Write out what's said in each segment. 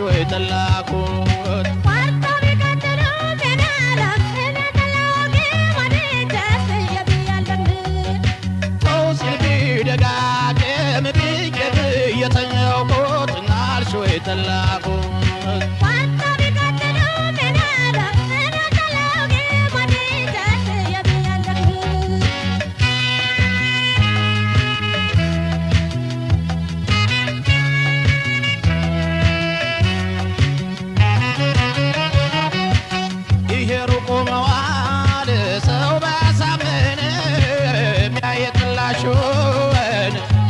ወይ ተላኩት ደጋገም ቢገብ የተኛውት ናልሽ ወይ ተላኩት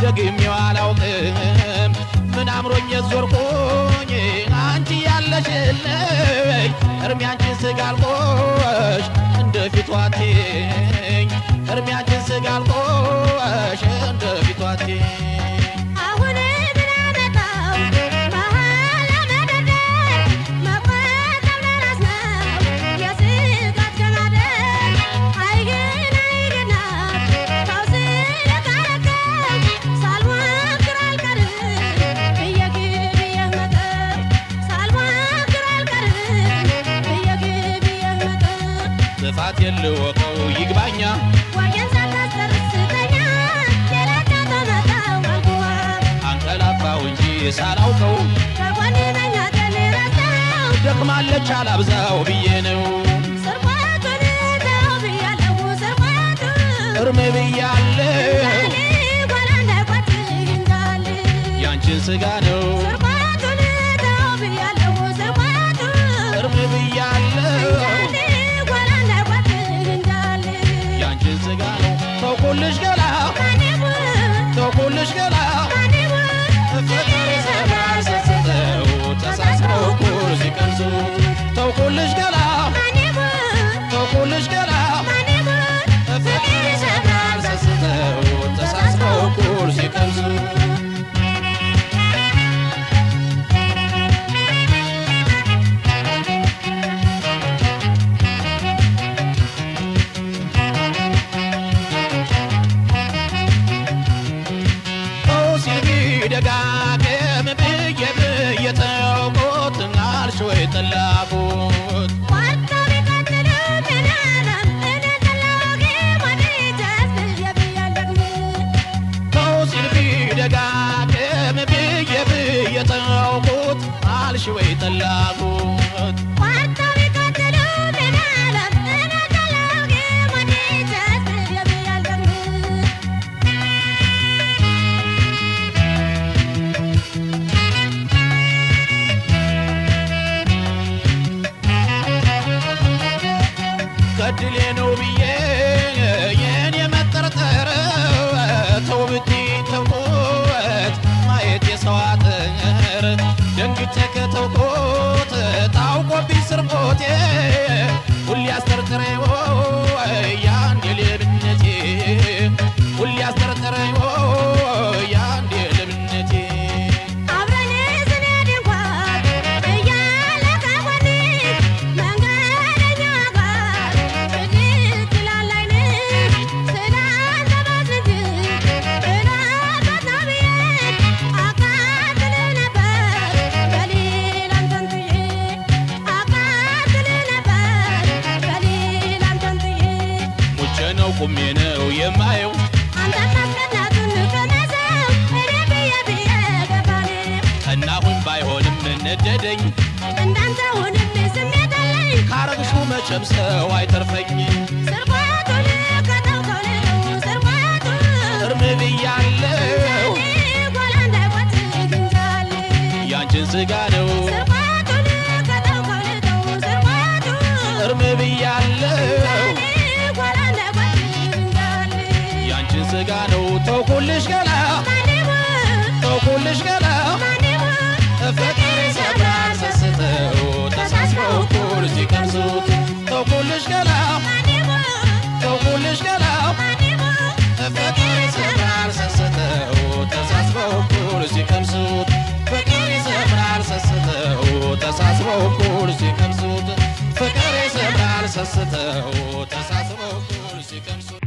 ደግሜው አላውቅም ምን አምሮኝ ዞርኩኝ አንቺ ያለሽልኝ እርሜ አንቺን ስጋልቆሽ እንደፊቷቴኝ እርሜ አንቺን ስጋልቆሽ እንደፊቷቴኝ ጥፋት የለወቀው ይግባኛ ወየን ሳታስተርስተኛ የላታ ተመታው አልኩዋ አንቀላፋው እንጂ ሳላውቀው ከጎኔ ነኝ አተነራሳው ደክማለች አላብዛው ብዬ ነው ስርቆቱን ተው ብያለሁ ስርቆቱ እርም ብያለሁ ጓላንዳ ቋት እንዳለ ያንቺን ስጋ ነው ስርቆቱን ተው ብያለሁ ስርቆቱ እርም ብያለሁ ስጋ ነው ተውኩልሽ ገላ ተውኩልሽ ገላ ፍቅር ሰባር ሰስተው ተሳስበው ኩርሲ ቀምሱ ተውኩልሽ ገላ ተውኩልሽ ገላ ፍቅር ሰባር ሰስተው ተሳስበው ኩርሲ ቀምሱ ደጋገም ቢገብ የተውቁት ናልሽ ወይ ተላኩት ዋርታ ቢቀጥል ምናለም እኔ ተላወቂ ማድረጃት የብያለሁ ተው ሲል ቢደጋገም ቢገብ የተውቁት ናልሽ ወይ ተላኩት ዋርታ ቢቀጥል ምናለም እኔ ተላወቂ ማድረጃት የብያለሁ ከድሌ ነው ብዬ የኔ መጠርጠር ተውብቲ ተውቆት ማየት የሰው አጥር ደንግጬ ከተውቆት ታውቆብኝ ስርቆቴ ሁሌ አስጠርጥሬው ያን የሌብነቴ ሁሌ አስጠርጥሬው ያን የሌብነቴ አብረን ስንሄድ እንኳን እያለ ከጎኔ መንገደኛ ጋር ብድግ ይላል ዓይንህ ስላንተ ባዝንጅ እላበት ነው ብዬ አቃትል ነበር በሌላ አንተን ጥዬ አቃትል ነበር በሌላ አንተን ጥዬ ሙቼ ነው ቁሜ ነው የማየው አንተ ታስቀናቱን ከመሰው እኔ ብዬ ብዬ ገባኔ ቀናሁኝ ባይሆንም ነደደኝ እንዳንተ ሁንም ስሜት አለኝ ካረግሽው መቼም ሰው አይተርፈኝ ስርቆቱን ከተውከው ነው ስርቆቱ እርም ብያለሁ ጓላንዳ ቋት እንዳለ ያንቺን ስጋ ነው ስርቆቱን ከተውከው ነው ስርቆቱ እርም ብያለሁ ጓላንዳ ቋት እንዳለ ያንቺን ስጋ ነው ተውኩልሽ ገላ ተውኩልሽ ገላ ፍቅር ሰባር ሰስተው ተሳስበው ኩርሲ ቀምሱት ተውኩልሽ ገላ ተውኩልሽ ገላ ፍቅር ሰባር ሰስተው ተሳስበው ኩርሲ ቀምሱት ፍቅር ሰባር ሰስተው ተሳስበው ኩርሲ ቀምሱት ፍቅር ሰባር ሰስተው ተሳስበው ኩርሲ ቀምሱት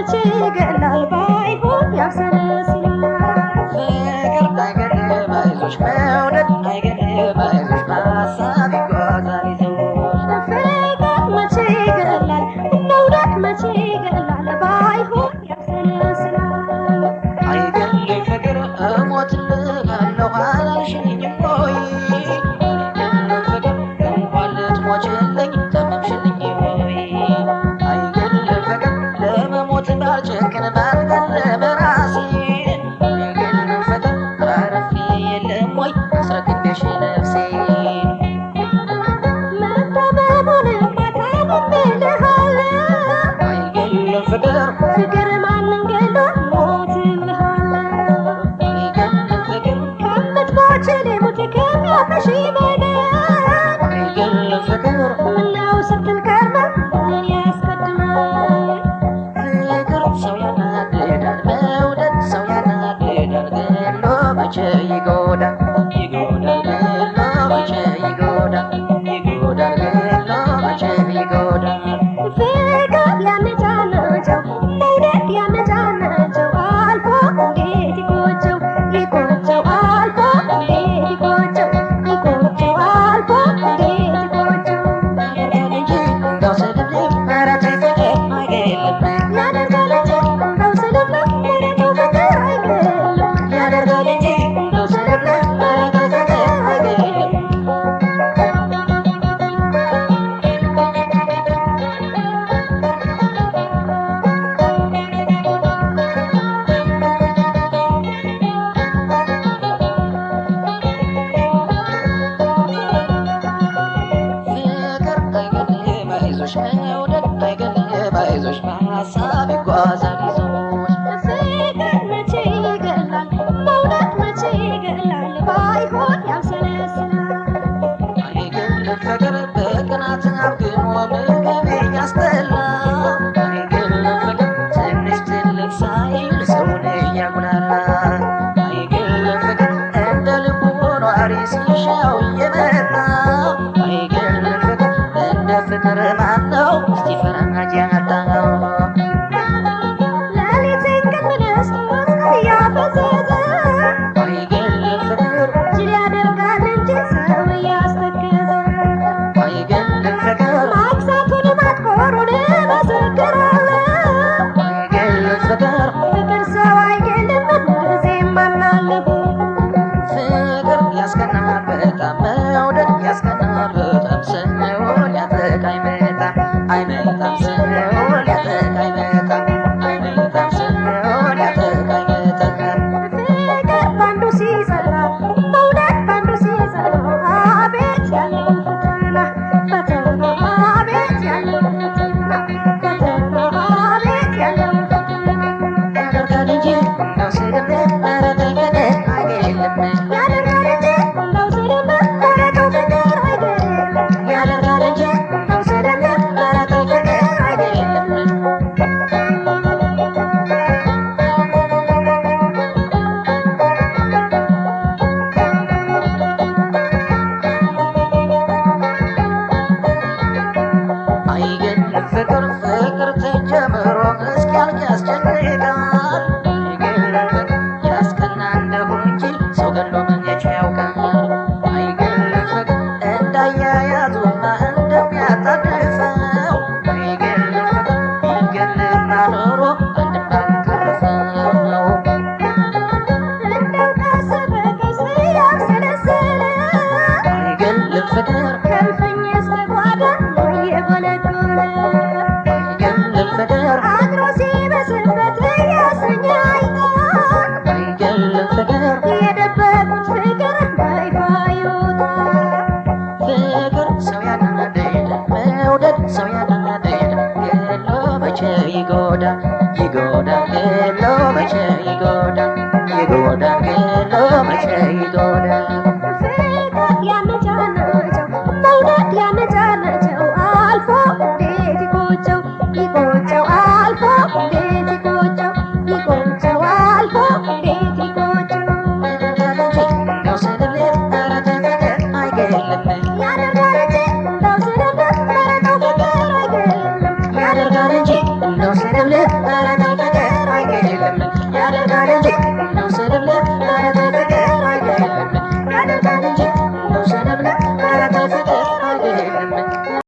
መቼ ይገላል ባይሆን ያብሰለስላል ፍቅር አይገድም አይዞሽ መውደድ አይገድም አይዞሽ በሀሳብ ይጓዛል ይዞሽ ፍቅር መቼ ይገላል መውደድ መቼ ይገላል ባይሆን ያብሰለስላል አይገድም ፍቅር እሞትልሃለሁ አላልሽኝም ወይ አይገድም ፍቅር እንኳን ልትሞችልኝ ተመምሽልኝ ወይ አይገድም ፍቅር ለመሞት ባልጨክን ባልቀልብ ራሴን አይገድም ፍቅር አረፊ የለም ወይ አስረክቤሽ ነፍሴን መታመሙንማ ታምሜልሃለሁ አይገድም ፍቅር ፍቅር ማንን ገሎ ሞትልሃለሁ አይገድም ፍቅር ከምትሞችል ሙት ከሚያመሽ ይበላል አይገድም ፍቅር ምነው ስትል ከርመህ ምን ያስቀድማል ፍቅር ሰው ያናድዳል መውደድ ሰው ያናድዳል ገሎ መቼ ይጎዳል ይጎዳል ገሎ መቼ ይጎዳል ይጎዳል ገሎ መቼ ይጎዳል ፍቅር ያነጫነጨው መውደድ ያነጫነጨው አልፎ እንዴት ይቆጨው ይቆጨው አልፎ እንዴት ይቆጨው ይቆጨው አልፎ እንዴት ይቆጨው ያደርጋል እንጂ እንደው ስድብድብ ኧረ ተይ ፍቅር አይገድልም ያደርጋል እንጂ እንደው ስልብህ ኧረ ተው ፍቅር አይገድልም ያደርጋል እንጂ እንደው ስድብድብ ኧረ ተይ ፍቅር አይገድልም ፍቅር አይገድልም አይዞሽ መውደድ አይገድልም አይዞሽ በሀሳብ ይጓዛል ይዞሽ ፍቅር መቼ ይገላል መውደድ መቼ ይገላል ባይሆን ያብሰለስላል አይገድልም ፍቅር በቅናት አብግኖ ምግብ ያስጠላ አይገድልም ፍቅር ትንሽ ትልቅ ሳይል ሰውን እያጉላላ አይገድልም ፍቅር እንደ ልቡ ኗሪ ሲሻው እየመራ አይገድልም ፍቅር እንደ ፍቅር ማነው እስቲ ፈራጅ ያጣው ሌሊት እንቅልፍ ነስቶ እያፈዘዘ አይገድልም ፍቅር ጅል ያደርጋል እንጂ ሰው እያስተከዘ አይገድልም ፍቅር ማክሳቱን ማጥቆሩን እመሰክራለሁ አይገድልም ፍቅር ፍቅር ሰው አይገልም ጊዜም አምናለሁ ፍቅር ያስቀናል በጣም መውደድ ያስቀናል በጣም ሰውን ሊያጠቃ አይመጣም አይመጣም ሰውን ሊያጠቃ አይመጣም አይመጣም ሰውን ሊያጠቃ አይመጣም ፍቅር ባንዱ ሲሰራ መውደድ ባንዱ ሲሰራ አቤት ያለው ፈተና ፈተና አቤት ያለው ፈተና ፈተና አቤት ያለው ፈተና ያደርጋል እንጂ እንደው ስድብህ ኧረ ተይ ፍቅር አይገድልም ያደርጋል እንጂ እንደው ስልብህ ኧረ ተው ፍቅር አይገድልም ያደርጋል እንጂ እንደው ስድብህ ኧረ ተይ ፍቅር አይገድልም አይገድልም ፍቅር ፍቅር ተጀምሮ እስኪያልቅ ያስጨንቃል አይገድልም ፍቅር ያስቀና እንደሁ እንጂ ሰው ገድሎ መቼ ያውቃል አይገድልም ፍቅር እንዳያያዙና እንደሚያጣድፈው አይገድልም ፍቅር ይገድልና ኖሮ አንድም ባልተረፈው እንደው ቀስ በቀስ እያብሰለሰለ አይገድልም ፍቅር ከልፍኝ እስከ ጓዳ እየጎለጎለ አይገድልም ፍቅር አድሮ ሲበስበት እያሰኘ አይጣል አይገድልም ፍቅር የደበቁት ፍቅር በይፋ ይወጣ ፍቅር ሰው ያናድዳል መውደድ ሰው ያናድዳል ገሎ መቼ ይጎዳል ይጎዳል ገሎ መቼ ይጎዳል ይጎዳል ገሎ መቼ ይጎዳል ፍቅር ያነጫነጨው መውደድ ያነጫነጨው አልፎ እንዴት ይቆጨው ይቆጨው